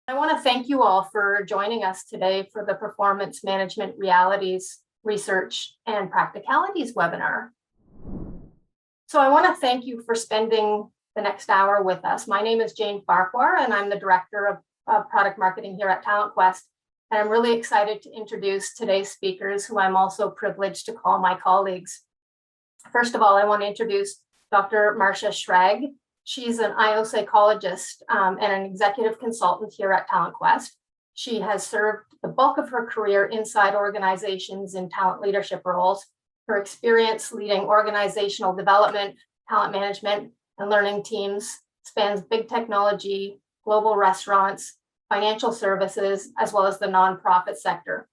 I want to thank you all for joining us today for the Performance Management Realities, Research, and Practicalities webinar. So I want to thank you for spending the next hour with us. My name is Jane Farquhar, and I'm the Director of Product Marketing here at Talent Quest. And I'm really excited to introduce today's speakers, who I'm also privileged to call my colleagues. First of all, I want to introduce Dr. Marcia Schrag. She's an IO psychologist and an executive consultant here at Talent Quest. She has served the bulk of her career inside organizations in talent leadership roles. Her experience leading organizational development, talent management, and learning teams spans big technology, global restaurants, financial services, as well as the nonprofit sector.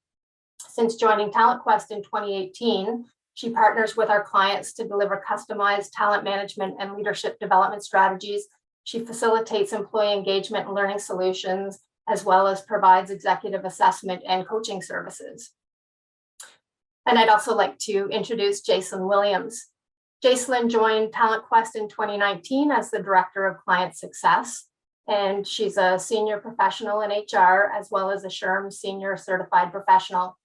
Since joining Talent Quest in 2018, she partners with our clients to deliver customized talent management and leadership development strategies. She facilitates employee engagement and learning solutions, as well as provides executive assessment and coaching services. And I'd also like to introduce Jacelyn Williams. Jacelyn joined Talent Quest in 2019 as the Director of Client Success, and she's a senior professional in HR, as well as a SHRM Senior Certified Professional.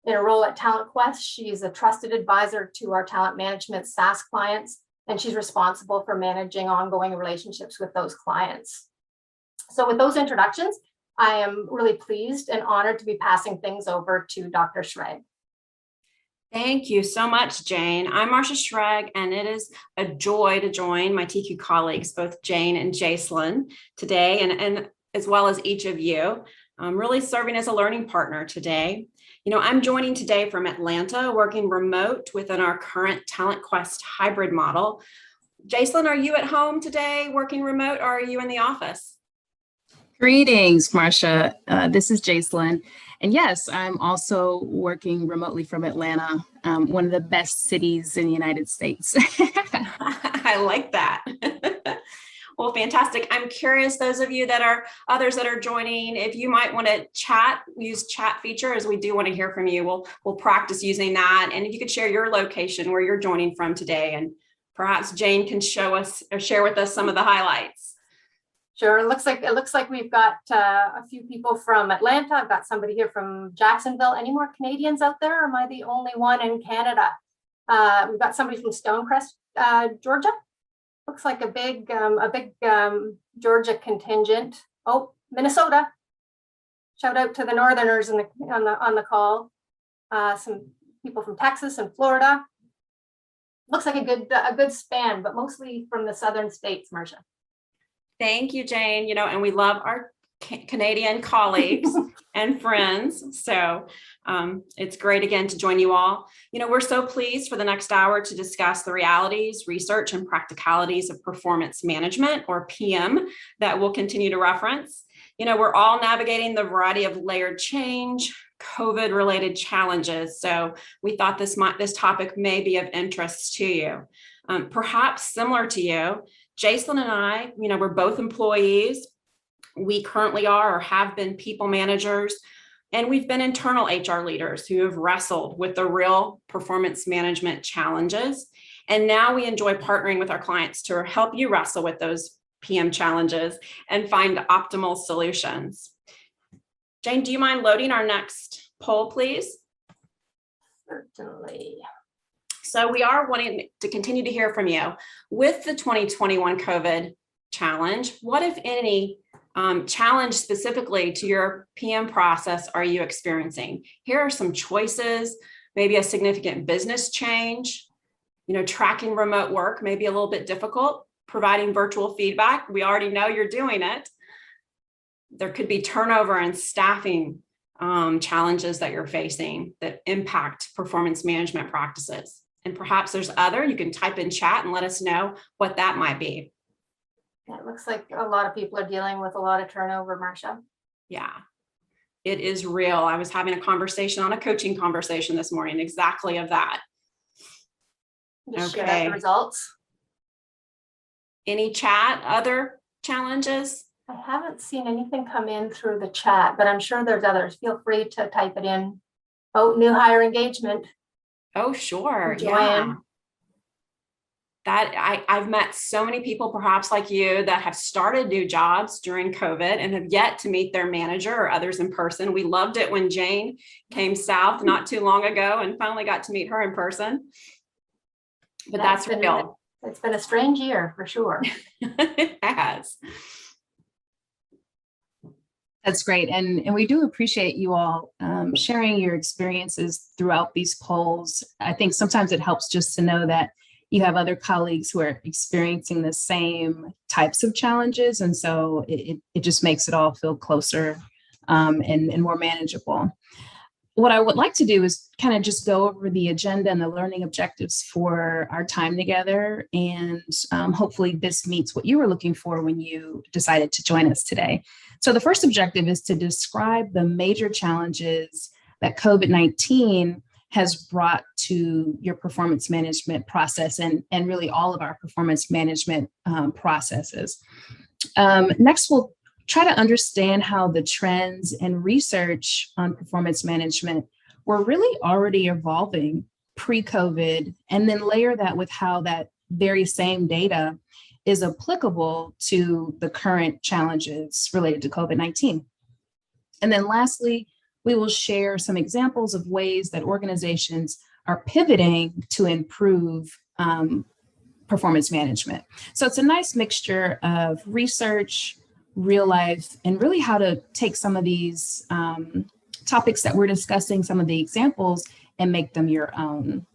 In a role at Talent Quest, she's a trusted advisor to our talent management SaaS clients, and she's responsible for managing ongoing relationships with those clients. So with those introductions, I am really pleased and honored to be passing things over to Dr. Schrag. Thank you so much, Jane. I'm Marcia Schrag, and it is a joy to join my TQ colleagues, both Jane and Jacelyn, today, and as well as each of you. I'm really serving as a learning partner today. I'm joining today from Atlanta, working remote within our current Talent Quest hybrid model. Jacelyn, are you at home today working remote, or are you in the office? Greetings, Marcia. This is Jacelyn. And yes, I'm also working remotely from Atlanta, one of the best cities in the United States. I like that. Well, fantastic. I'm curious, others that are joining, if you might want to use chat feature, as we do want to hear from you. We'll practice using that. And if you could share your location where you're joining from today, and perhaps Jane can share with us some of the highlights. Sure. It looks like we've got a few people from Atlanta. I've got somebody here from Jacksonville. Any more Canadians out there? Or am I the only one in Canada? We've got somebody from Stonecrest, Georgia. Looks like a big Georgia contingent. Oh, Minnesota. Shout out to the Northerners on the call. Some people from Texas and Florida. Looks like a good span, but mostly from the southern states, Marcia. Thank you, Jane. And we love our Canadian colleagues and friends. So it's great again to join you all. We're so pleased for the next hour to discuss the realities, research, and practicalities of performance management, or PM, that we'll continue to reference. We're all navigating the variety of layered change, COVID-related challenges. So we thought this topic may be of interest to you. Perhaps similar to you, Jacelyn and I, we're both employees. We currently are or have been people managers, and we've been internal HR leaders who have wrestled with the real performance management challenges. And now we enjoy partnering with our clients to help you wrestle with those PM challenges and find optimal solutions. Jane, do you mind loading our next poll, please? Certainly. So we are wanting to continue to hear from you. With the 2021 COVID challenge, what, if any, challenge specifically to your PM process are you experiencing? Here are some choices: maybe a significant business change, tracking remote work may be a little bit difficult, providing virtual feedback. We already know you're doing it. There could be turnover and staffing challenges that you're facing that impact performance management practices. And perhaps there's other, you can type in chat and let us know what that might be. Yeah, it looks like a lot of people are dealing with a lot of turnover, Marcia. Yeah, it is real. I was having a coaching conversation this morning, exactly of that. Just share out the results. Any chat, other challenges? I haven't seen anything come in through the chat, but I'm sure there's others. Feel free to type it in. Oh, new hire engagement. Oh, sure. Yeah. I've met so many people, perhaps like you, that have started new jobs during COVID and have yet to meet their manager or others in person. We loved it when Jane came south not too long ago and finally got to meet her in person. But that's real. It's been a strange year for sure. It has. That's great. And we do appreciate you all sharing your experiences throughout these polls. I think sometimes it helps just to know that you have other colleagues who are experiencing the same types of challenges. And so it just makes it all feel closer and more manageable. What I would like to do is kind of just go over the agenda and the learning objectives for our time together. And hopefully this meets what you were looking for when you decided to join us today. So the first objective is to describe the major challenges that COVID-19 has brought to your performance management process and really all of our performance management processes. Next, we'll try to understand how the trends and research on performance management were really already evolving pre-COVID, and then layer that with how that very same data is applicable to the current challenges related to COVID-19. And then lastly, we will share some examples of ways that organizations are pivoting to improve performance management. So it's a nice mixture of research, real life, and really how to take some of these topics that we're discussing, some of the examples, and make them your own.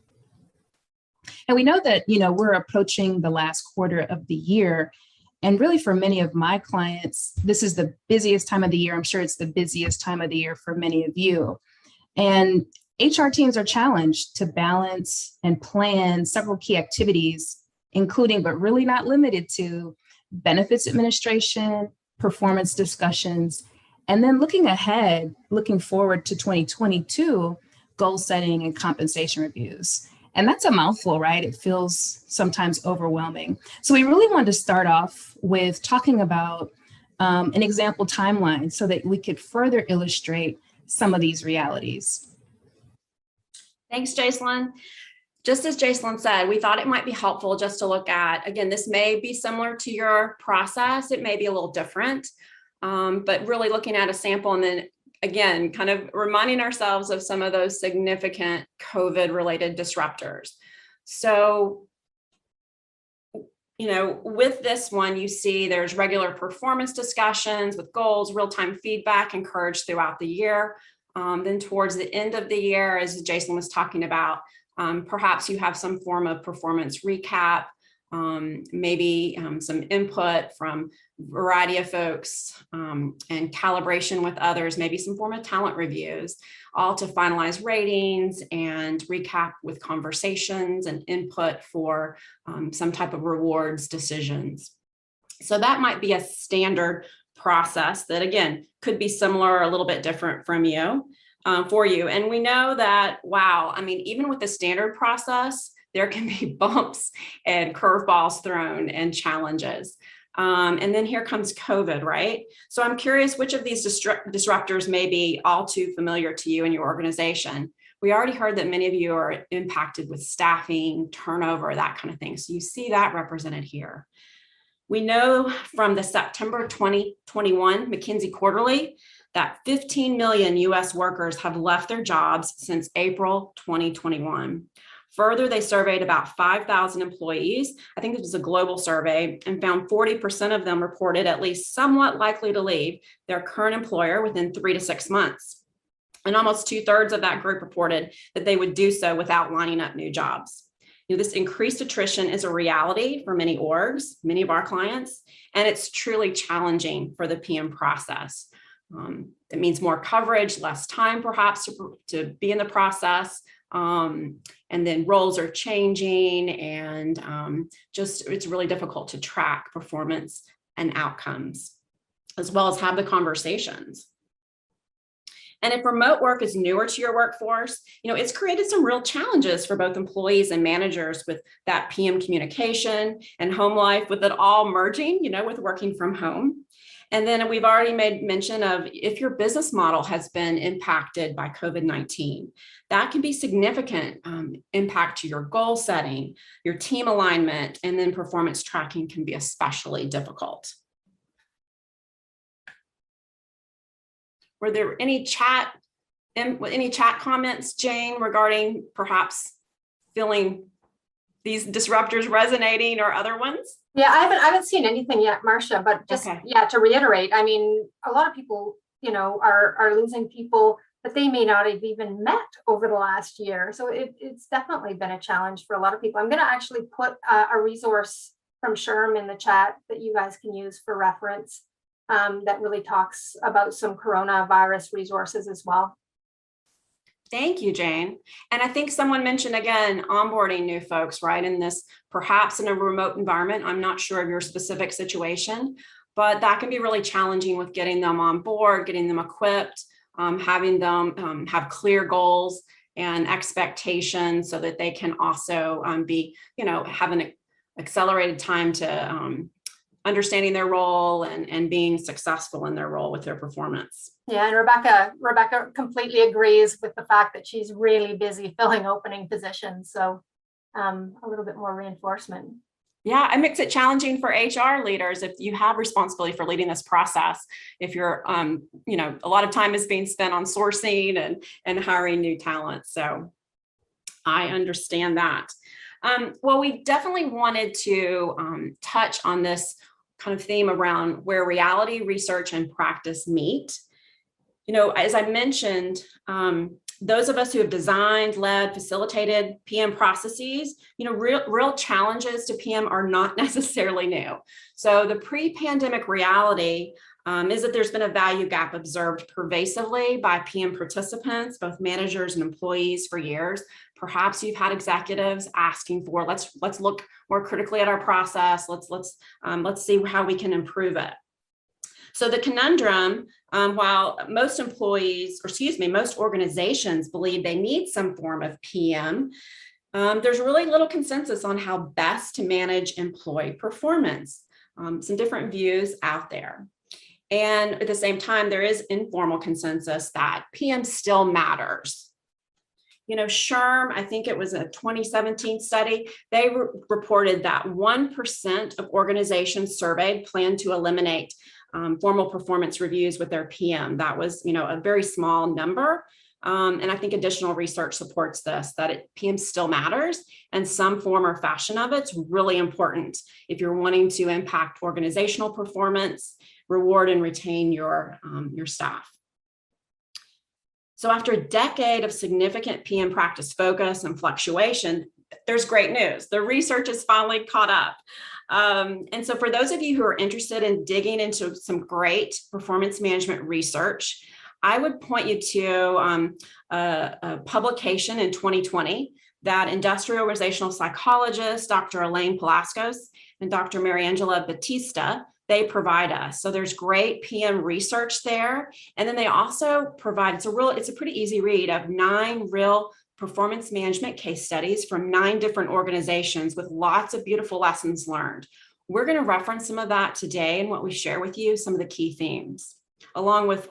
And we know that, we're approaching the last quarter of the year. And really for many of my clients, this is the busiest time of the year. I'm sure it's the busiest time of the year for many of you. And HR teams are challenged to balance and plan several key activities, including, but really not limited to, benefits administration, performance discussions, and then looking ahead, looking forward to 2022, goal setting and compensation reviews. And that's a mouthful, right? It feels sometimes overwhelming. So we really wanted to start off with talking about an example timeline so that we could further illustrate some of these realities. Thanks, Jacelyn. Just as Jacelyn said, we thought it might be helpful just to look at, again, this may be similar to your process. It may be a little different, but really looking at a sample and then again, kind of reminding ourselves of some of those significant COVID-related disruptors. So, with this one, you see there's regular performance discussions with goals, real-time feedback encouraged throughout the year. Then towards the end of the year, as Jacelyn was talking about, perhaps you have some form of performance recap, maybe some input from a variety of folks and calibration with others, maybe some form of talent reviews, all to finalize ratings and recap with conversations and input for some type of rewards decisions. So that might be a standard process that, again, could be similar or a little bit different from you. For you. And we know that, wow, even with the standard process, there can be bumps and curveballs thrown and challenges. And then here comes COVID, right? So I'm curious which of these disruptors may be all too familiar to you and your organization. We already heard that many of you are impacted with staffing, turnover, that kind of thing. So you see that represented here. We know from the September 2021 McKinsey Quarterly that 15 million US workers have left their jobs since April 2021. Further, they surveyed about 5,000 employees. I think this was a global survey, and found 40% of them reported at least somewhat likely to leave their current employer within 3 to 6 months. And almost 2/3 of that group reported that they would do so without lining up new jobs. This increased attrition is a reality for many orgs, many of our clients, and it's truly challenging for the PM process. It means more coverage, less time perhaps to be in the process, and then roles are changing, and it's really difficult to track performance and outcomes, as well as have the conversations. And if remote work is newer to your workforce, it's created some real challenges for both employees and managers with that PM communication and home life, with it all merging, with working from home. And then we've already made mention of if your business model has been impacted by COVID-19, that can be significant impact to your goal setting, your team alignment, and then performance tracking can be especially difficult. Were there any chat comments, Jane, regarding perhaps feeling these disruptors resonating or other ones? Yeah, I haven't seen anything yet, Marcia, but just, Okay. yeah, to reiterate, I mean, a lot of people, are losing people that they may not have even met over the last year. So it's definitely been a challenge for a lot of people. I'm going to actually put a resource from SHRM in the chat that you guys can use for reference that really talks about some coronavirus resources as well. Thank you, Jane. And I think someone mentioned, again, onboarding new folks, right? In this, perhaps in a remote environment. I'm not sure of your specific situation, but that can be really challenging with getting them on board, getting them equipped, having them have clear goals and expectations so that they can also have an accelerated time to understanding their role and being successful in their role with their performance. Yeah, and Rebecca completely agrees with the fact that she's really busy filling opening positions. So a little bit more reinforcement. Yeah, it makes it challenging for HR leaders if you have responsibility for leading this process. If you're, a lot of time is being spent on sourcing and hiring new talent. So I understand that. Well, we definitely wanted to touch on this kind of theme around where reality, research, and practice meet. As I mentioned, those of us who have designed, led, facilitated PM processes, real challenges to PM are not necessarily new. So the pre-pandemic reality is that there's been a value gap observed pervasively by PM participants, both managers and employees for years. Perhaps you've had executives asking for, let's look more critically at our process. Let's see how we can improve it. So the conundrum, while most organizations believe they need some form of PM, there's really little consensus on how best to manage employee performance. Some different views out there. And at the same time, there is informal consensus that PM still matters. SHRM, I think it was a 2017 study, they reported that 1% of organizations surveyed plan to eliminate formal performance reviews with their PM. That was, a very small number. And I think additional research supports this, that PM still matters and some form or fashion of it's really important if you're wanting to impact organizational performance, reward and retain your staff. So after a decade of significant PM practice focus and fluctuation, there's great news. The research is finally caught up. And so for those of you who are interested in digging into some great performance management research, I would point you to a publication in 2020 that industrial organizational psychologists, Dr. Elaine Palaskos and Dr. Mariangela Batista, they provide us. So there's great PM research there. And then they also provide, it's a pretty easy read of 9 real performance management case studies from 9 different organizations with lots of beautiful lessons learned. We're going to reference some of that today and what we share with you, some of the key themes, along with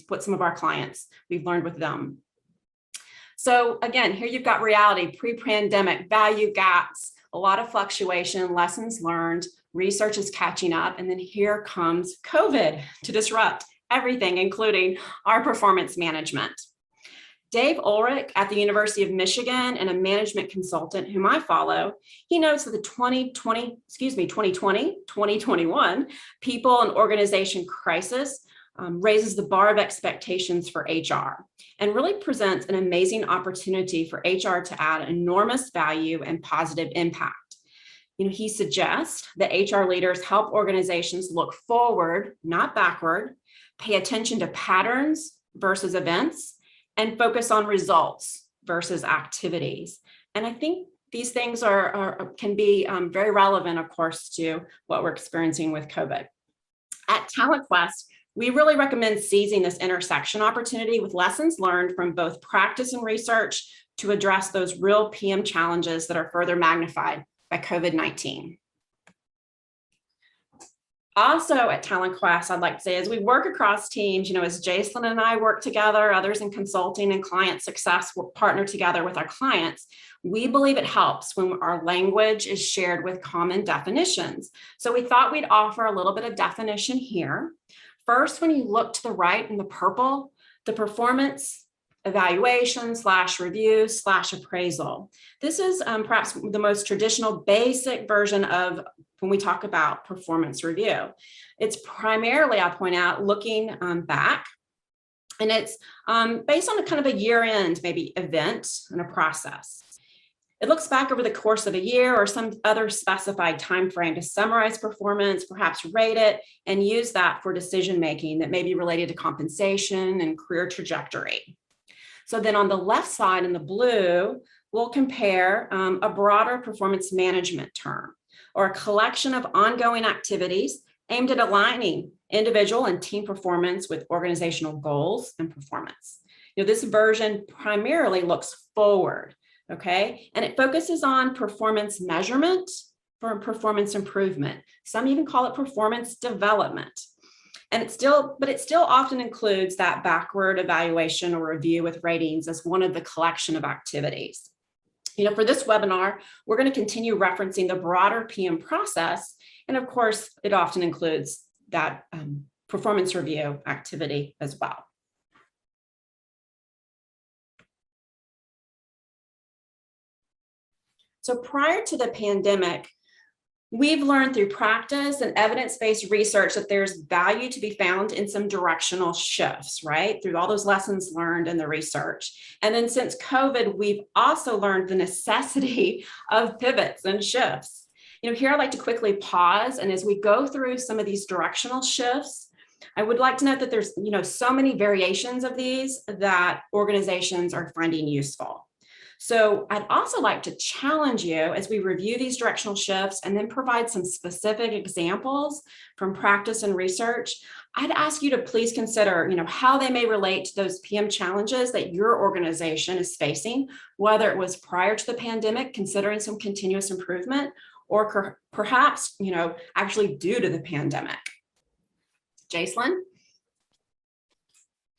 what some of our clients we've learned with them. So again, here you've got reality, pre-pandemic, value gaps, a lot of fluctuation, lessons learned, research is catching up, and then here comes COVID to disrupt everything, including our performance management. Dave Ulrich at the University of Michigan and a management consultant whom I follow, he notes that the 2020-2021 people and organization crisis raises the bar of expectations for HR and really presents an amazing opportunity for HR to add enormous value and positive impact. He suggests that HR leaders help organizations look forward, not backward, pay attention to patterns versus events, and focus on results versus activities. And I think these things can be very relevant, of course, to what we're experiencing with COVID. At Talent Quest, we really recommend seizing this intersection opportunity with lessons learned from both practice and research to address those real PM challenges that are further magnified by COVID-19. Also at Talent Quest, I'd like to say, as we work across teams, as Jason and I work together, others in consulting and client success will partner together with our clients, we believe it helps when our language is shared with common definitions. So we thought we'd offer a little bit of definition here. First, when you look to the right in the purple, the performance evaluation / review / appraisal. This is perhaps the most traditional basic version of when we talk about performance review. It's primarily, I'll point out, looking back, and it's based on a kind of a year-end maybe event and a process. It looks back over the course of a year or some other specified time frame to summarize performance, perhaps rate it, and use that for decision-making that may be related to compensation and career trajectory. So then on the left side in the blue, we'll compare a broader performance management term, or a collection of ongoing activities aimed at aligning individual and team performance with organizational goals and performance. This version primarily looks forward, okay? And it focuses on performance measurement for performance improvement. Some even call it performance development. And it still often includes that backward evaluation or review with ratings as one of the collection of activities. For this webinar, we're going to continue referencing the broader PM process. And of course, it often includes that performance review activity as well. So prior to the pandemic, we've learned through practice and evidence-based research that there's value to be found in some directional shifts, right? Through all those lessons learned in the research. And then since COVID, we've also learned the necessity of pivots and shifts. Here I'd like to quickly pause. And as we go through some of these directional shifts, I would like to note that there's, so many variations of these that organizations are finding useful. So I'd also like to challenge you as we review these directional shifts and then provide some specific examples from practice and research. I'd ask you to please consider, how they may relate to those PM challenges that your organization is facing, whether it was prior to the pandemic, considering some continuous improvement, or perhaps, actually due to the pandemic. Jacelyn?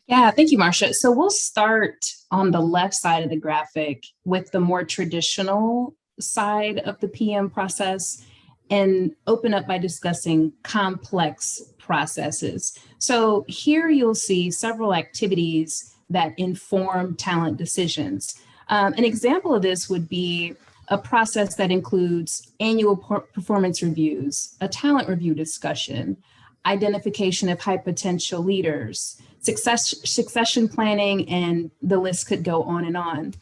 Yeah, thank you, Marcia. So we'll start on the left side of the graphic with the more traditional side of the PM process and open up by discussing complex processes. So here you'll see several activities that inform talent decisions. An example of this would be a process that includes annual performance reviews, a talent review discussion, identification of high potential leaders, succession planning, and the list could go on and on.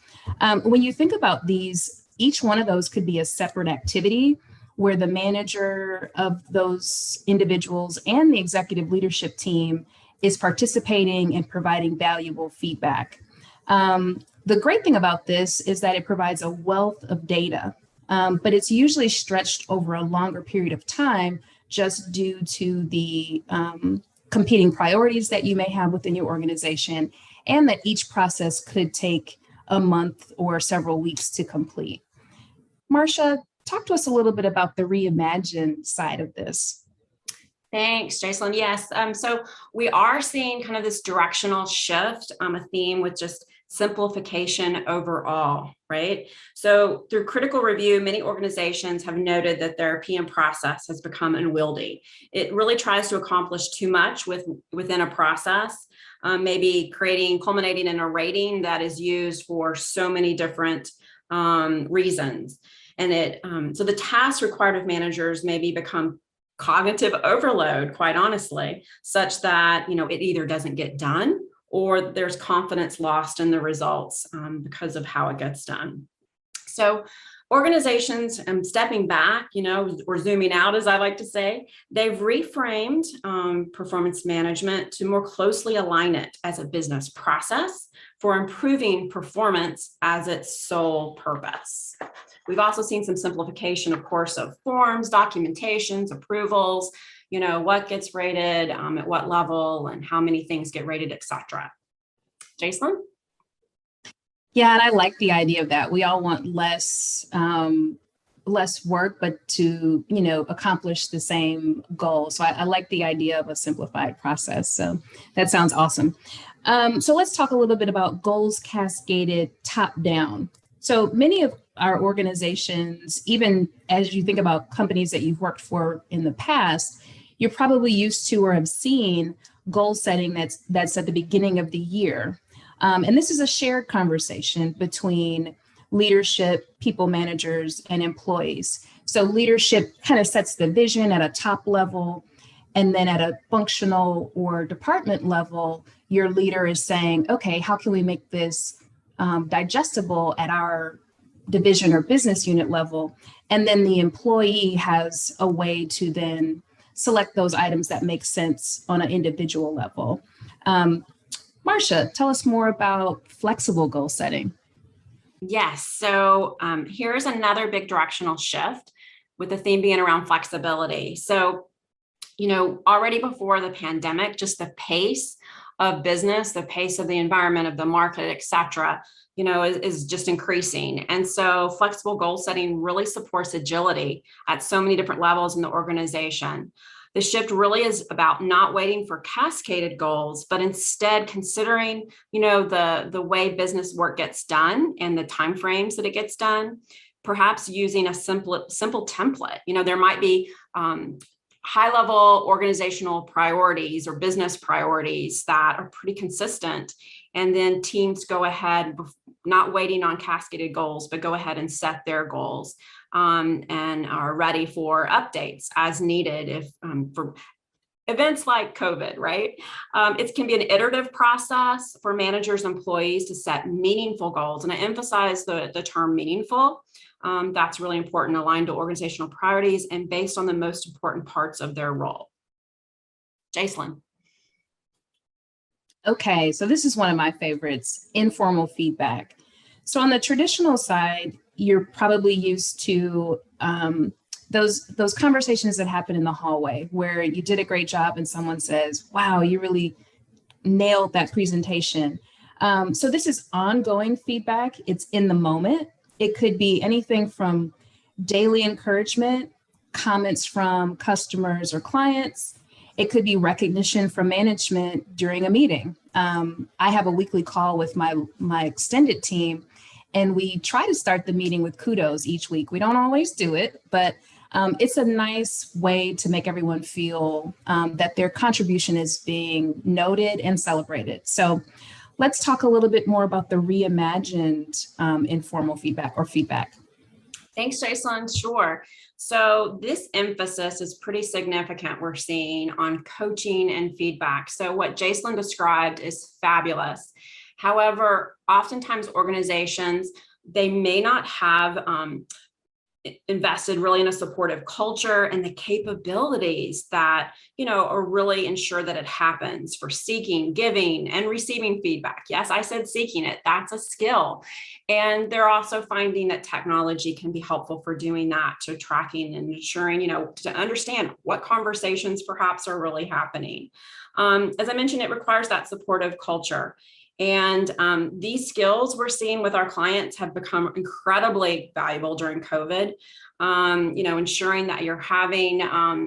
When you think about these, each one of those could be a separate activity where the manager of those individuals and the executive leadership team is participating and providing valuable feedback. The great thing about this is that it provides a wealth of data, but it's usually stretched over a longer period of time just due to the competing priorities that you may have within your organization, and that each process could take a month or several weeks to complete. Marcia, talk to us a little bit about the reimagined side of this. Thanks, Jacelyn. Yes, so we are seeing kind of this directional shift, a theme with just simplification overall, right? So through critical review, many organizations have noted that their PM process has become unwieldy. It really tries to accomplish too much within a process, maybe culminating in a rating that is used for so many different reasons. And so the tasks required of managers maybe become cognitive overload, quite honestly, such that, it either doesn't get done or there's confidence lost in the results because of how it gets done. So organizations, stepping back, or zooming out, as I like to say, they've reframed performance management to more closely align it as a business process for improving performance as its sole purpose. We've also seen some simplification, of course, of forms, documentations, approvals, what gets rated at what level and how many things get rated, et cetera. Jacelyn? Yeah, and I like the idea of that. We all want less less work, but to, accomplish the same goal. So I like the idea of a simplified process. So that sounds awesome. So let's talk a little bit about goals cascaded top down. So many of our organizations, even as you think about companies that you've worked for in the past, you're probably used to or have seen goal setting that's at the beginning of the year. And this is a shared conversation between leadership, people managers, and employees. So leadership kind of sets the vision at a top level, and then at a functional or department level, your leader is saying, okay, how can we make this digestible at our division or business unit level? And then the employee has a way to then select those items that make sense on an individual level. Marcia, tell us more about flexible goal setting. Yes. So here's another big directional shift, with the theme being around flexibility. So, already before the pandemic, just the pace of business, the pace of the environment, of the market, et cetera, is just increasing. And so flexible goal setting really supports agility at so many different levels in the organization. The shift really is about not waiting for cascaded goals, but instead considering, the way business work gets done and the timeframes that it gets done, perhaps using a simple template. There might be high-level organizational priorities or business priorities that are pretty consistent. And then teams go ahead, not waiting on cascaded goals, but go ahead and set their goals and are ready for updates as needed if for events like COVID, right? It can be an iterative process for managers, employees to set meaningful goals. And I emphasize the term meaningful. That's really important, aligned to organizational priorities and based on the most important parts of their role. Jacelyn. Okay, so this is one of my favorites, informal feedback. So on the traditional side, you're probably used to those conversations that happen in the hallway where you did a great job and someone says, wow, you really nailed that presentation. So this is ongoing feedback. It's in the moment. It could be anything from daily encouragement, comments from customers or clients. It could be recognition from management during a meeting. I have a weekly call with my extended team, and we try to start the meeting with kudos each week. We don't always do it, but it's a nice way to make everyone feel that their contribution is being noted and celebrated. So let's talk a little bit more about the reimagined informal feedback or feedback. Thanks, Jacelyn. Sure. So this emphasis is pretty significant, we're seeing, on coaching and feedback. So what Jacelyn described is fabulous. However, oftentimes organizations, they may not have invested really in a supportive culture and the capabilities that, are really ensure that it happens for seeking, giving, and receiving feedback. Yes, I said seeking it. That's a skill. And they're also finding that technology can be helpful for doing that, to tracking and ensuring, to understand what conversations perhaps are really happening. As I mentioned, it requires that supportive culture. And these skills we're seeing with our clients have become incredibly valuable during COVID. Ensuring that you're having,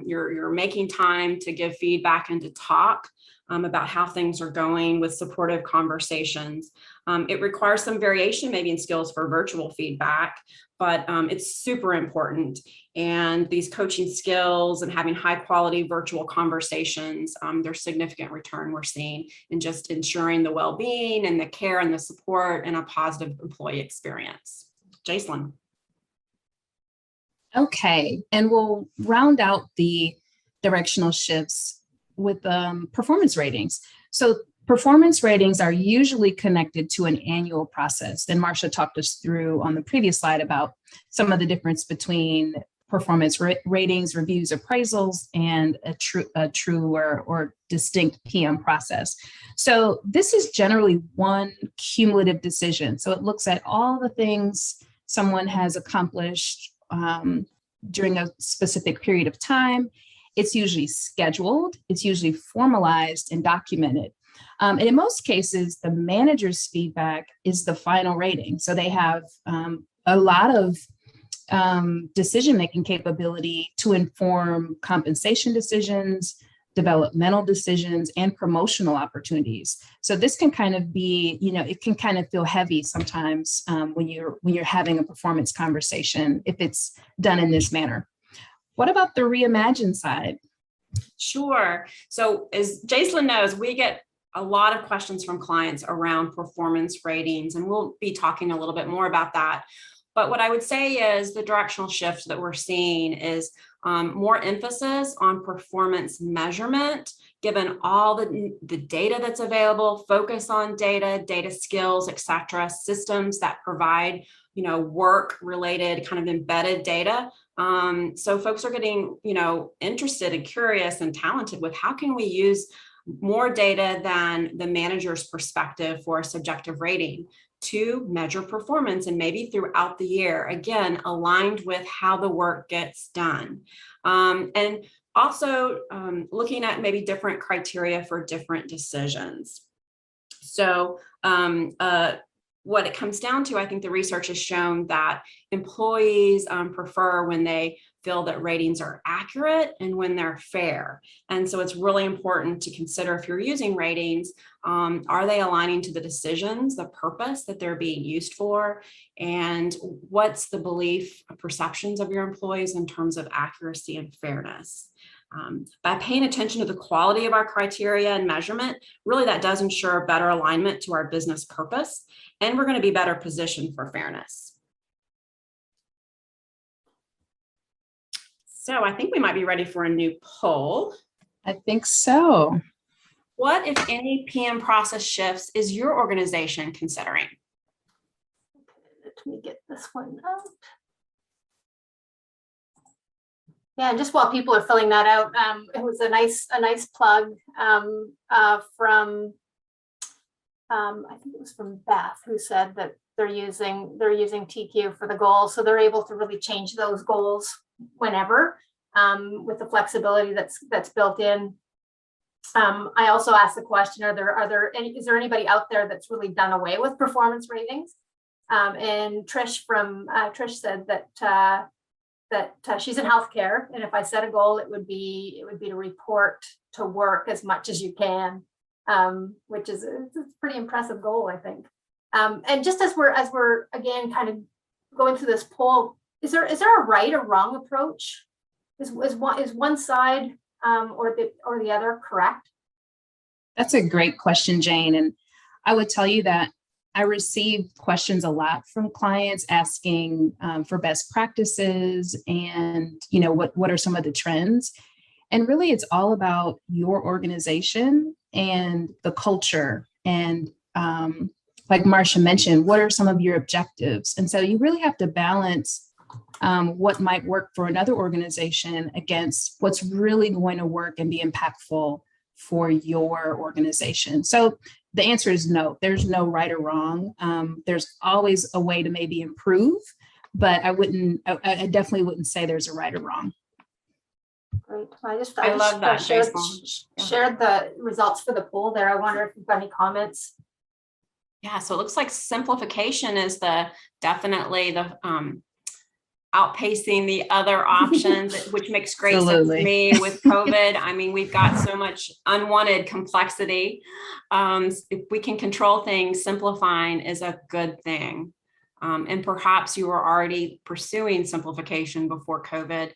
you're making time to give feedback and to talk about how things are going with supportive conversations. It requires some variation maybe in skills for virtual feedback, but it's super important. And these coaching skills and having high quality virtual conversations, there's significant return we're seeing in just ensuring the well-being and the care and the support and a positive employee experience. Jacelyn. Okay, and we'll round out the directional shifts with performance ratings. So performance ratings are usually connected to an annual process. And Marcia talked us through on the previous slide about some of the difference between performance ratings, reviews, appraisals, and a true or distinct PM process. So this is generally one cumulative decision. So it looks at all the things someone has accomplished during a specific period of time. It's usually scheduled, it's usually formalized and documented. And in most cases, the manager's feedback is the final rating. So they have a lot of decision-making capability to inform compensation decisions, developmental decisions, and promotional opportunities. So this can kind of be, it can kind of feel heavy sometimes when you're having a performance conversation if it's done in this manner. What about the reimagine side? Sure. So as Jacelyn knows, we get a lot of questions from clients around performance ratings, and we'll be talking a little bit more about that. But what I would say is the directional shift that we're seeing is more emphasis on performance measurement, given all the data that's available, focus on data skills, et cetera, systems that provide, work related kind of embedded data. So folks are getting, interested and curious and talented with how can we use more data than the manager's perspective for a subjective rating to measure performance, and maybe throughout the year, again, aligned with how the work gets done. And also looking at maybe different criteria for different decisions. So what it comes down to, I think the research has shown that employees prefer when they feel that ratings are accurate and when they're fair. And so it's really important to consider, if you're using ratings, are they aligning to the decisions, the purpose that they're being used for, and what's the belief, perceptions of your employees in terms of accuracy and fairness. By paying attention to the quality of our criteria and measurement, really that does ensure better alignment to our business purpose, and we're going to be better positioned for fairness. So I think we might be ready for a new poll. I think so. What, if any, PM process shifts is your organization considering? Okay, let me get this one out. Yeah, and just while people are filling that out, it was a nice plug from I think it was from Beth, who said that they're using TQ for the goals, so they're able to really change those goals whenever with the flexibility that's built in. I also asked the question: is there anybody out there that's really done away with performance ratings? And Trish said that she's in healthcare, and if I set a goal, it would be to report to work as much as you can, which is a pretty impressive goal, I think. And just as we're again kind of going through this poll, is there a right or wrong approach? Is one side or the other correct? That's a great question, Jane. And I would tell you that I receive questions a lot from clients asking for best practices and, what are some of the trends? And really, it's all about your organization and the culture. And like Marcia mentioned, what are some of your objectives? And so you really have to balance what might work for another organization against what's really going to work and be impactful for your organization. So the answer is no, there's no right or wrong. There's always a way to maybe improve, but I definitely wouldn't say there's a right or wrong. Great. I love that. Shared the results for the poll there. I wonder if you've got any comments. Yeah, so it looks like simplification is definitely the outpacing the other options, which makes great sense to me with COVID. I mean, we've got so much unwanted complexity. If we can control things, simplifying is a good thing. And perhaps you were already pursuing simplification before COVID.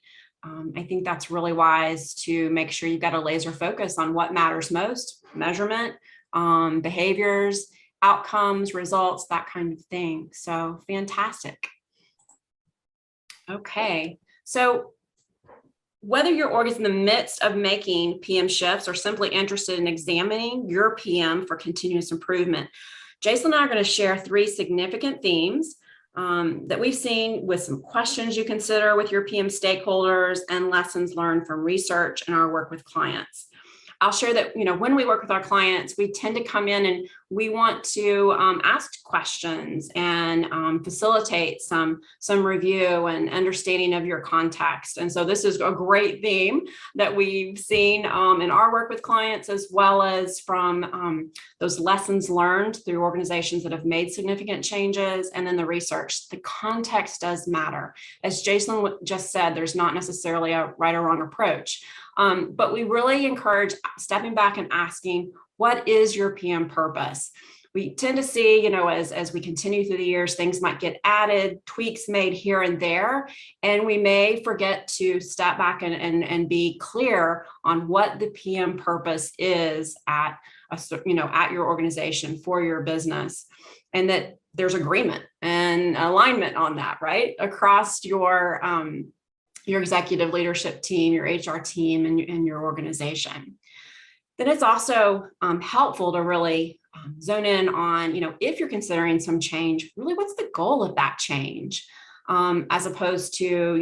I think that's really wise to make sure you've got a laser focus on what matters most: measurement, behaviors, outcomes, results, that kind of thing. So fantastic. Okay, so whether your org is in the midst of making PM shifts or simply interested in examining your PM for continuous improvement, Jacelyn and I are going to share 3 significant themes that we've seen, with some questions you consider with your PM stakeholders and lessons learned from research and our work with clients. I'll share that, when we work with our clients, we tend to come in and we want to ask questions and facilitate some review and understanding of your context. And so this is a great theme that we've seen in our work with clients, as well as from those lessons learned through organizations that have made significant changes, and then the research. The context does matter. As Jason just said, there's not necessarily a right or wrong approach. But we really encourage stepping back and asking, what is your PM purpose? We tend to see, as we continue through the years, things might get added, tweaks made here and there, and we may forget to step back and be clear on what the PM purpose is at your organization for your business, and that there's agreement and alignment on that, right, across your executive leadership team, your HR team, and your organization. Then it's also helpful to really zone in on, if you're considering some change, really what's the goal of that change? As opposed to,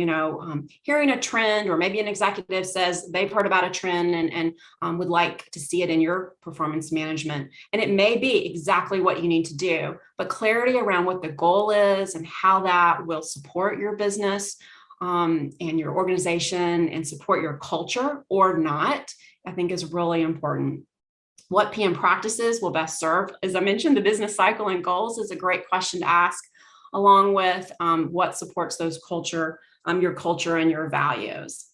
hearing a trend, or maybe an executive says they've heard about a trend and would like to see it in your performance management. And it may be exactly what you need to do, but clarity around what the goal is and how that will support your business and your organization and support your culture or not, I think is really important. What PM practices will best serve? As I mentioned, the business cycle and goals is a great question to ask, along with what supports those your culture and your values.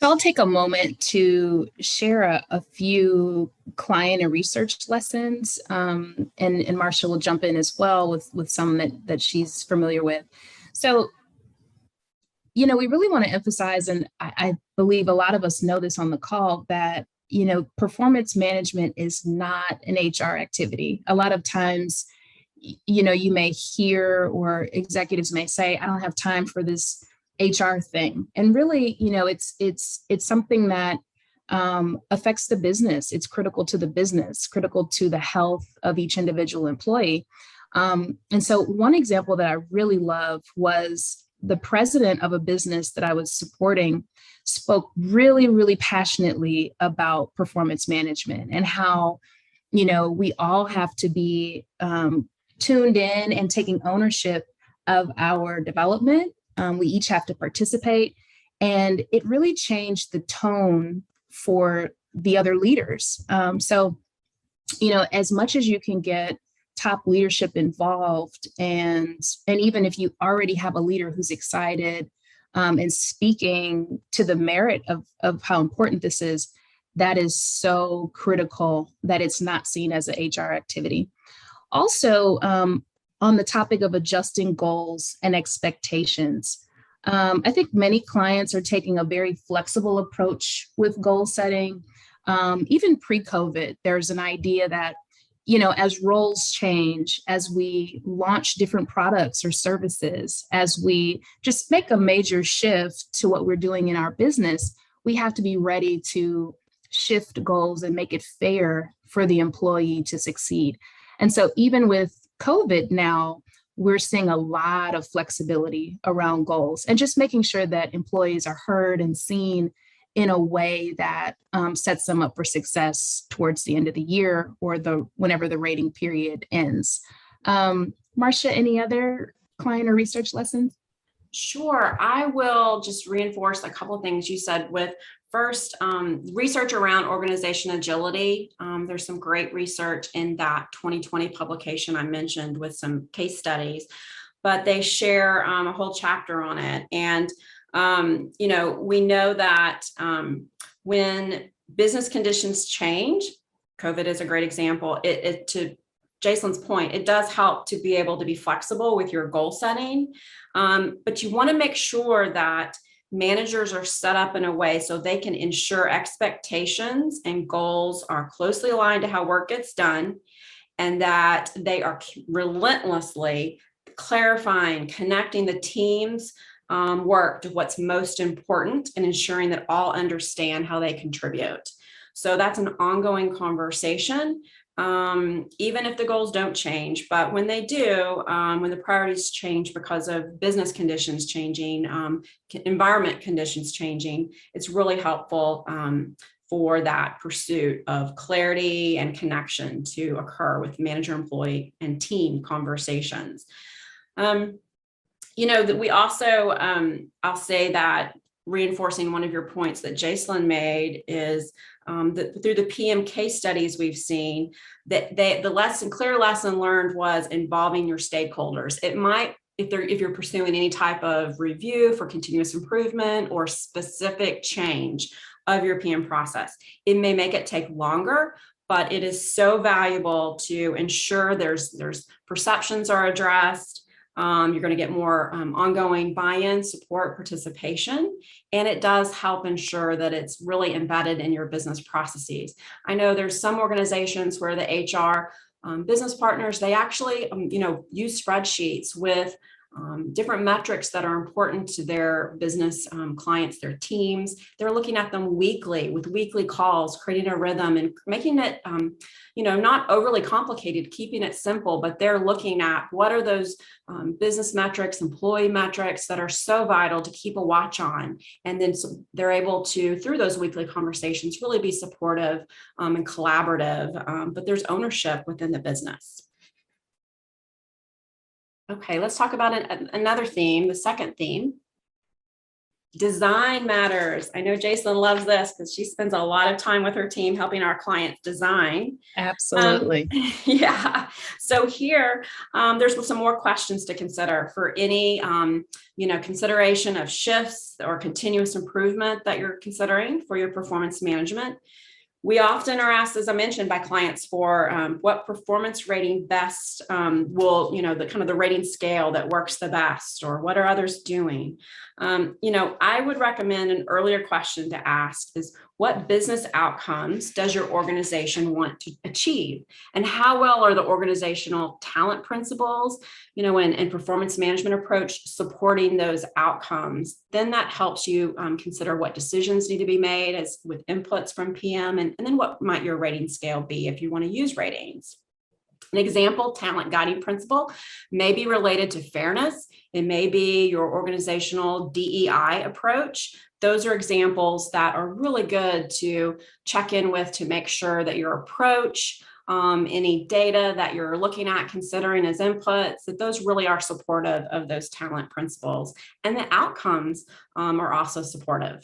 So I'll take a moment to share a few client and research lessons, and Marcia will jump in as well with some that she's familiar with. So, we really want to emphasize, and I believe a lot of us know this on the call, that, performance management is not an HR activity. A lot of times, you may hear, or executives may say, I don't have time for this HR thing. And really, it's something that affects the business. It's critical to the business, critical to the health of each individual employee. And so one example that I really love was the president of a business that I was supporting spoke really, really passionately about performance management and how, we all have to be tuned in and taking ownership of our development. We each have to participate. And it really changed the tone for the other leaders. So, as much as you can get top leadership involved, and even if you already have a leader who's excited and speaking to the merit of how important this is, that is so critical that it's not seen as an HR activity. Also, on the topic of adjusting goals and expectations, I think many clients are taking a very flexible approach with goal setting. Even pre-COVID, there's an idea that, as roles change, as we launch different products or services, as we just make a major shift to what we're doing in our business, we have to be ready to shift goals and make it fair for the employee to succeed. And so even with COVID now, we're seeing a lot of flexibility around goals and just making sure that employees are heard and seen in a way that sets them up for success towards the end of the year or whenever the rating period ends. Marcia, any other client or research lessons? Sure. I will just reinforce a couple of things you said with first, research around organization agility. There's some great research in that 2020 publication I mentioned with some case studies, but they share a whole chapter on it. And, we know that when business conditions change, COVID is a great example, to Jason's point, it does help to be able to be flexible with your goal setting, but you want to make sure that managers are set up in a way so they can ensure expectations and goals are closely aligned to how work gets done, and that they are relentlessly clarifying, connecting the team's work to what's most important and ensuring that all understand how they contribute. So that's an ongoing conversation, even if the goals don't change. But when they do, when the priorities change because of business conditions changing, environment conditions changing, it's really helpful for that pursuit of clarity and connection to occur with manager, employee, and team conversations. That we also, I'll say that reinforcing one of your points that Jacelyn made is that through the PM case studies we've seen, that the clear lesson learned was involving your stakeholders. It might, if you're pursuing any type of review for continuous improvement or specific change of your PM process, it may make it take longer, but it is so valuable to ensure there's perceptions are addressed. You're going to get more ongoing buy-in, support, participation, and it does help ensure that it's really embedded in your business processes. I know there's some organizations where the HR business partners, they actually use spreadsheets with different metrics that are important to their business clients, their teams. They're looking at them weekly with weekly calls, creating a rhythm and making it, not overly complicated, keeping it simple, but they're looking at what are those business metrics, employee metrics that are so vital to keep a watch on. And then they're able to, through those weekly conversations, really be supportive and collaborative, but there's ownership within the business. Okay, let's talk about another theme, the second theme. Design matters. I know Jacelyn loves this because she spends a lot of time with her team helping our clients design. Absolutely. Yeah. So here, there's some more questions to consider for any, consideration of shifts or continuous improvement that you're considering for your performance management. We often are asked, as I mentioned, by clients for what performance rating best will, the rating scale that works the best, or what are others doing? I would recommend an earlier question to ask is, what business outcomes does your organization want to achieve? And how well are the organizational talent principles, and performance management approach supporting those outcomes? Then that helps you consider what decisions need to be made as with inputs from PM, and then what might your rating scale be if you want to use ratings. An example, talent guiding principle may be related to fairness. It may be your organizational DEI approach. Those are examples that are really good to check in with to make sure that your approach, any data that you're looking at, considering as inputs, that those really are supportive of those talent principles. And the outcomes are also supportive.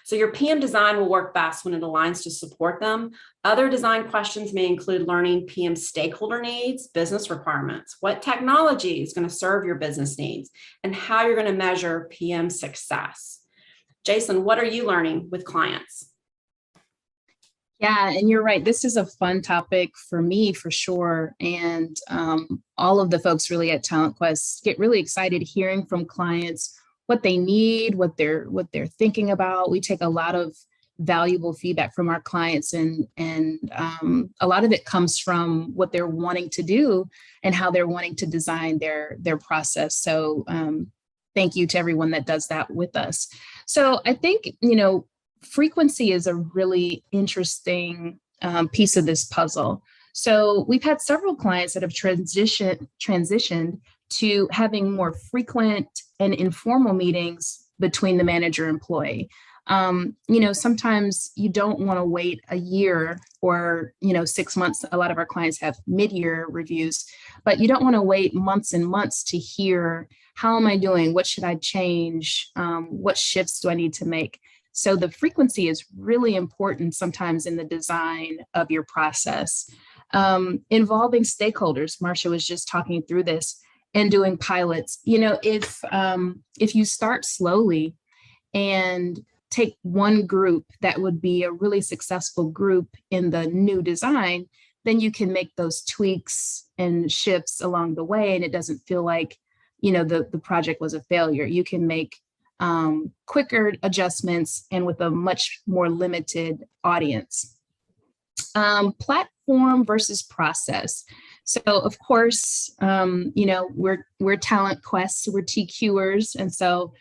So your PM design will work best when it aligns to support them. Other design questions may include learning PM stakeholder needs, business requirements, what technology is going to serve your business needs, and how you're going to measure PM success. Jacelyn, what are you learning with clients? Yeah, and you're right. This is a fun topic for me, for sure. And all of the folks really at Talent Quest get really excited hearing from clients what they need, what they're thinking about. We take a lot of valuable feedback from our clients, and a lot of it comes from what they're wanting to do and how they're wanting to design their process. So thank you to everyone that does that with us. So I think, frequency is a really interesting piece of this puzzle. So we've had several clients that have transitioned to having more frequent and informal meetings between the manager and employee. Sometimes you don't want to wait a year or, 6 months. A lot of our clients have mid-year reviews, but you don't want to wait months and months to hear, how am I doing? What should I change? What shifts do I need to make? So the frequency is really important sometimes in the design of your process. Involving stakeholders, Marcia was just talking through this, and doing pilots. If you start slowly and take one group that would be a really successful group in the new design, then you can make those tweaks and shifts along the way, and it doesn't feel like, the project was a failure. You can make quicker adjustments and with a much more limited audience. Platform versus process. So of course, we're Talent Quest, we're TQers. And so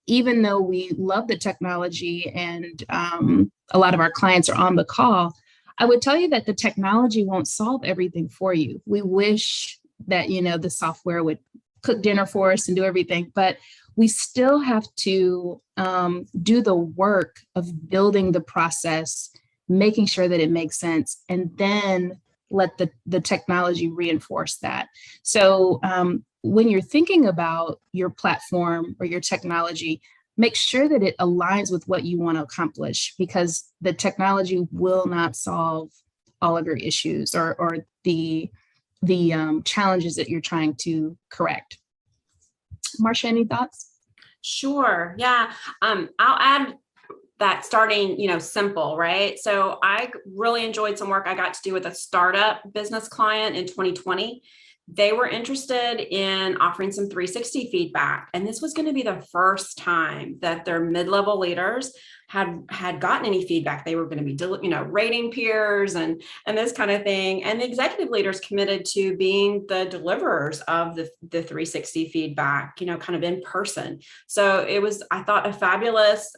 even though we love the technology and a lot of our clients are on the call, I would tell you that the technology won't solve everything for you. We wish that, the software would cook dinner for us and do everything, but we still have to do the work of building the process, making sure that it makes sense, and then let the technology reinforce that. So when you're thinking about your platform or your technology, make sure that it aligns with what you want to accomplish, because the technology will not solve all of your issues or the challenges that you're trying to correct. Marcia, any thoughts? Sure. Yeah. I'll add that starting, simple, right? So I really enjoyed some work I got to do with a startup business client in 2020. They were interested in offering some 360 feedback. And this was going to be the first time that their mid-level leaders had gotten any feedback. They were going to be, rating peers and this kind of thing. And the executive leaders committed to being the deliverers of the 360 feedback, kind of in person. So it was, I thought, a fabulous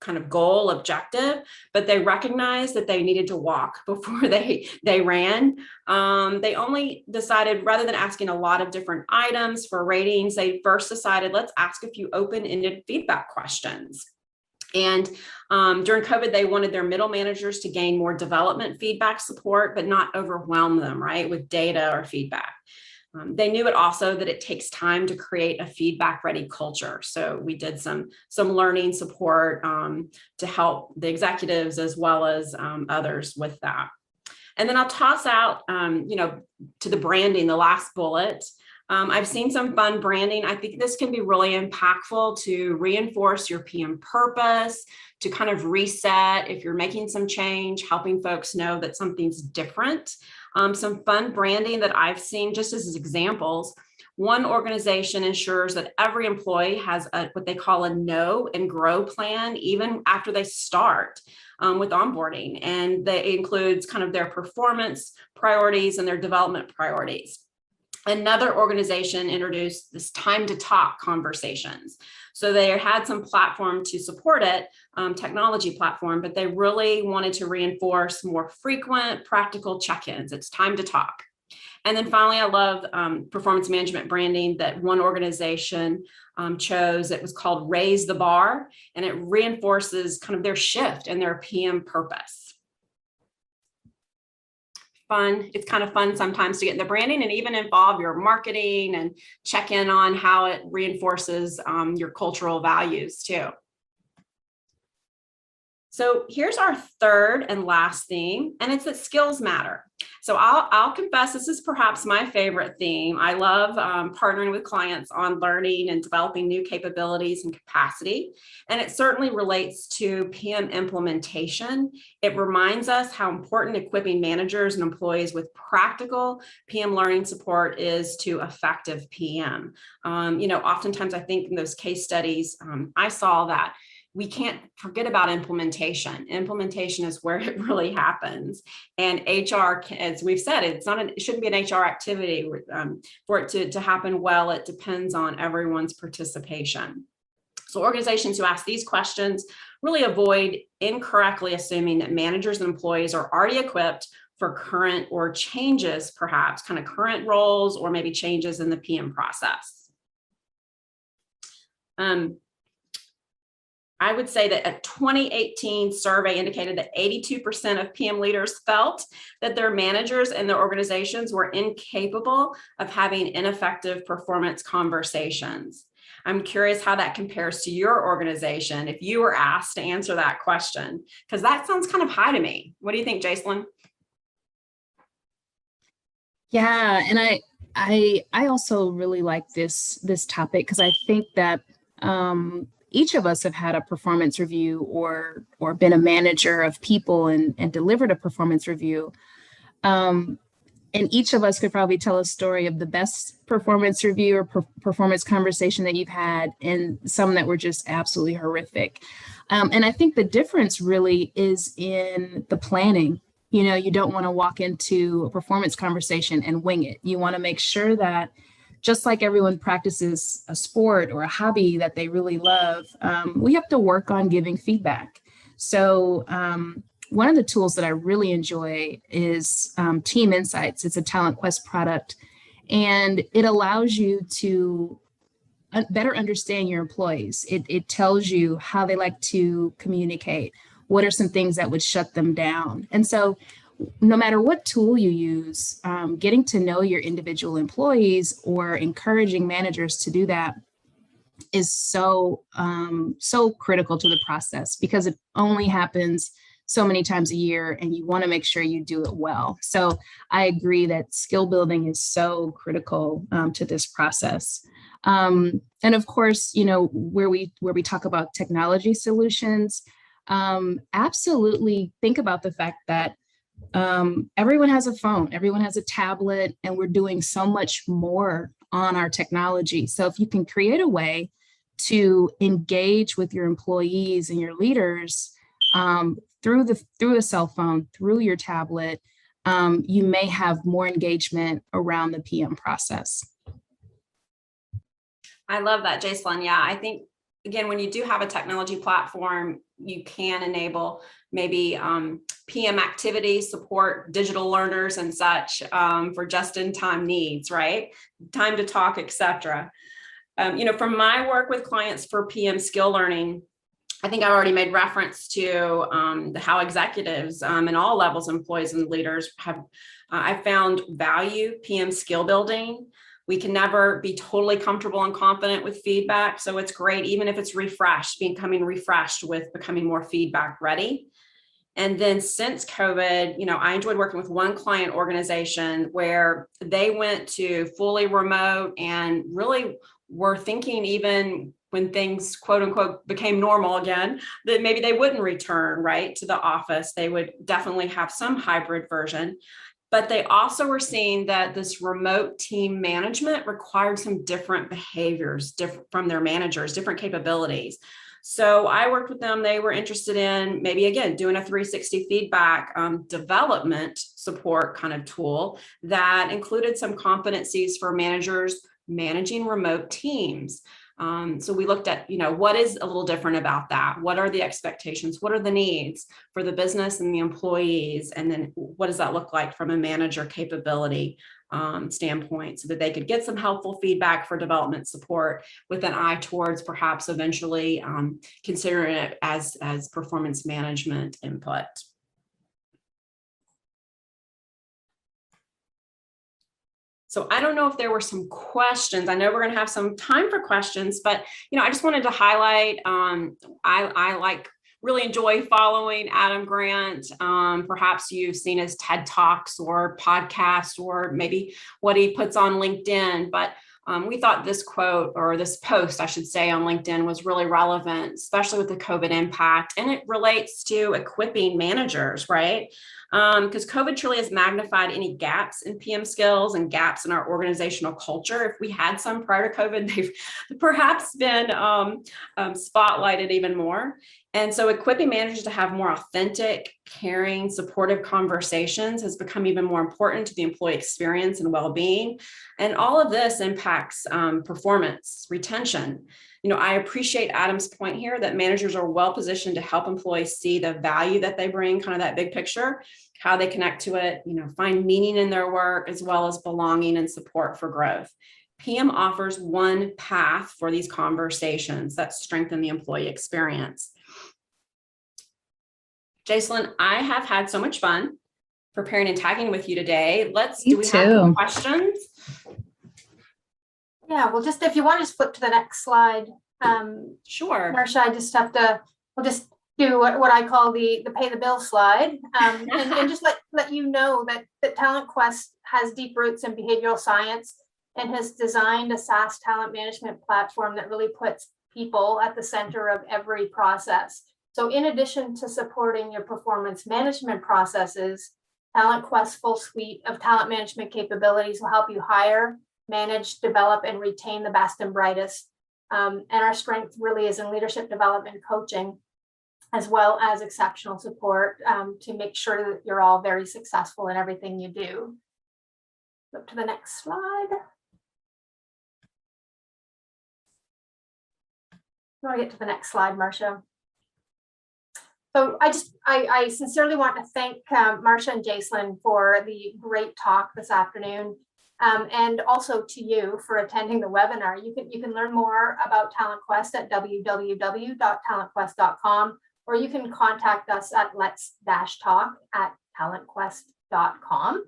kind of goal objective, but they recognized that they needed to walk before they ran. They only decided, rather than asking a lot of different items for ratings, they first decided, let's ask a few open-ended feedback questions. And during COVID, they wanted their middle managers to gain more development feedback support, but not overwhelm them, right, with data or feedback. They knew it also that it takes time to create a feedback ready culture. So we did some learning support to help the executives as well as others with that. And then I'll toss out, to the branding, the last bullet. I've seen some fun branding. I think this can be really impactful to reinforce your PM purpose, to kind of reset if you're making some change, helping folks know that something's different. Some fun branding that I've seen, just as examples. One organization ensures that every employee has what they call a know and grow plan, even after they start with onboarding. And that includes kind of their performance priorities and their development priorities. Another organization introduced this time to talk conversations. So they had some platform to support it, technology platform, but they really wanted to reinforce more frequent practical check-ins. It's time to talk. And then finally, I love performance management branding that one organization chose. It was called Raise the Bar, and it reinforces kind of their shift and their PM purpose. Fun. It's kind of fun sometimes to get in the branding and even involve your marketing and check in on how it reinforces your cultural values too. So here's our third and last theme, and it's that skills matter. So I'll confess, this is perhaps my favorite theme. I love partnering with clients on learning and developing new capabilities and capacity. And it certainly relates to PM implementation. It reminds us how important equipping managers and employees with practical PM learning support is to effective PM. Oftentimes I think in those case studies, I saw that we can't forget about implementation. Implementation is where it really happens. And HR, as we've said, it shouldn't be an HR activity. For it to happen well, it depends on everyone's participation. So organizations who ask these questions really avoid incorrectly assuming that managers and employees are already equipped for current or changes, perhaps kind of current roles or maybe changes in the PM process. I would say that a 2018 survey indicated that 82% of PM leaders felt that their managers and their organizations were incapable of having ineffective performance conversations. I'm curious how that compares to your organization if you were asked to answer that question, because that sounds kind of high to me. What do you think, Jacelyn? Yeah, and I also really like this topic because I think that each of us have had a performance review or been a manager of people and delivered a performance review. And each of us could probably tell a story of the best performance review or performance conversation that you've had, and some that were just absolutely horrific. And I think the difference really is in the planning. You don't want to walk into a performance conversation and wing it. You want to make sure that just like everyone practices a sport or a hobby that they really love, we have to work on giving feedback. So one of the tools that I really enjoy is Team Insights. It's a Talent Quest product, and it allows you to better understand your employees. It tells you how they like to communicate. What are some things that would shut them down? And so no matter what tool you use, getting to know your individual employees or encouraging managers to do that is so critical to the process, because it only happens so many times a year and you want to make sure you do it well. So I agree that skill building is so critical to this process. And of course, where we talk about technology solutions, absolutely think about the fact that everyone has a phone, everyone has a tablet, and we're doing so much more on our technology. So if you can create a way to engage with your employees and your leaders through a cell phone, through your tablet, you may have more engagement around the PM process. I love that, Jacelyn. Yeah, I think, again, when you do have a technology platform, you can enable maybe PM activities, support digital learners and such for just-in-time needs, right? Time to talk, etc. From my work with clients for PM skill learning, I think I've already made reference to how executives and all levels, employees and leaders have, I found value PM skill building. We can never be totally comfortable and confident with feedback. So it's great, even if it's refreshed, becoming refreshed with becoming more feedback ready. And then since COVID, I enjoyed working with one client organization where they went to fully remote and really were thinking, even when things quote unquote became normal again, that maybe they wouldn't return right to the office. They would definitely have some hybrid version. But they also were seeing that this remote team management required some different behaviors, different from their managers, different capabilities. So I worked with them. They were interested in maybe, again, doing a 360 feedback development support kind of tool that included some competencies for managers managing remote teams. So we looked at, what is a little different about that? What are the expectations? What are the needs for the business and the employees? And then what does that look like from a manager capability standpoint, so that they could get some helpful feedback for development support with an eye towards perhaps eventually considering it as performance management input. So I don't know if there were some questions. I know we're going to have some time for questions, but I just wanted to highlight. I really enjoy following Adam Grant. Perhaps you've seen his TED Talks or podcast, or maybe what he puts on LinkedIn. But we thought this quote, or this post, I should say, on LinkedIn was really relevant, especially with the COVID impact, and it relates to equipping managers, right? Because COVID truly has magnified any gaps in PM skills and gaps in our organizational culture. If we had some prior to COVID, they've perhaps been spotlighted even more. And so equipping managers to have more authentic, caring, supportive conversations has become even more important to the employee experience and well-being. And all of this impacts performance, retention. I appreciate Adam's point here that managers are well positioned to help employees see the value that they bring, kind of that big picture, how they connect to it, find meaning in their work, as well as belonging and support for growth. PM offers one path for these conversations that strengthen the employee experience. Jacelyn, I have had so much fun preparing and tagging with you today. Do we have some questions? Yeah, well, just if you want to just flip to the next slide. Sure. Marcia, I just have to, we'll just do what I call the pay the bill slide, and just let you know that Talent Quest has deep roots in behavioral science and has designed a SaaS talent management platform that really puts people at the center of every process. So in addition to supporting your performance management processes, Talent Quest's full suite of talent management capabilities will help you hire, manage, develop, and retain the best and brightest. And our strength really is in leadership development coaching, as well as exceptional support to make sure that you're all very successful in everything you do. Flip to the next slide. You want to get to the next slide, Marcia? So I sincerely want to thank Marcia and Jacelyn for the great talk this afternoon. And also to you for attending the webinar. You can learn more about Talent Quest at www.talentquest.com, or you can contact us at let's-talk@talentquest.com.